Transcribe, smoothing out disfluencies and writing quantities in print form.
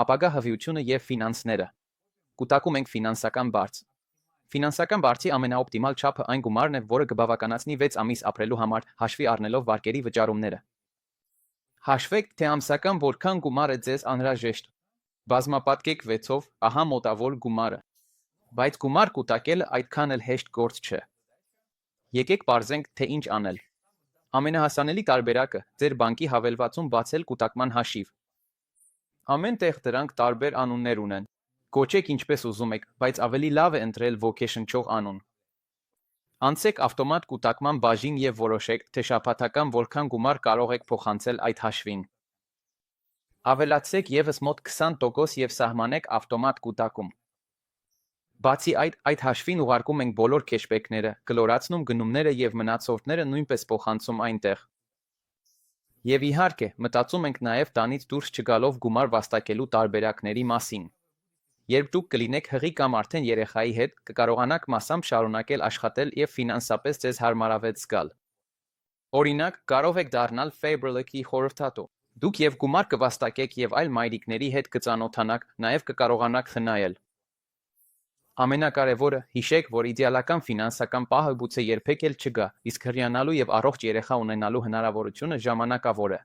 ապագա հղիությունը եւ ֆինանսները։ Կուտակում ենք ֆինանսական բարձ։ Ֆինանսական բարձի ամենաօպտիմալ չափը այն գումարն է, որը կբավականացնի 6 ամիս ապրելու համար, հաշվի առնելով վարկերի վճարումները։ Հաշվեք, թե ամսական որքան գումար է ձեզ անհրաժեշտ։ Բազմապատկեք 6-ով, ահա մոտավոր գումարը։ Բայց գումար կուտակելը այդքան էլ հեշտ գործ չէ։ Եկեք պարզենք, թե ինչ անել։ Ամենահասանելի տարբերակը ձեր բանկի հավելվածում բացել կուտակման հաշիվ։ Ամեն տեղ դրանք տարբեր անուններ ունեն։ Կոչեք ինչպես ուզում եք, բայց ավելի լավ է ընտրել ոգեշնչող անուն։ Անցեք ավտոմատ կուտակման բաժին եւ որոշեք, թե շաբաթական որքան գումար կարող եք փոխանցել այդ հաշվին։ Ավելացրեք եւս մոտ 20% եւ սահմանեք ավտոմատ կուտակում։ Բացի այդ հաշվին ուղարկում ենք բոլոր քեշբեքները, կլորացնում գնումները եւ մնացորդները նույնպես փոխանցում այնտեղ։ Եվ իհարկե, մտածում ենք նաեւ տանից դուրս չգալով գումար վաստակելու տարբերակների մասին։ Երբ դուք կլինեք հղի կամ արդեն երեխայի հետ, կկարողանաք մասամբ շարունակել աշխատել եւ ֆինանսապես ձեզ հարմարավետ զգալ։ Օրինակ, կարող եք դառնալ Faberlic-ի խորհրդատու։ Դուք եւ գումար կվաստակեք եւ այլ մայրիկների հետ կծանոթանաք, նաեւ կկարողանաք խնայել։ Ամենակարևորը, հիշեք, որ իդեալական ֆինանսական պահը գուցե երբեք էլ չգա, իսկ հեռանալու եւ առողջ երեխա ունենալու հնարավորությունը ժամանակավոր է։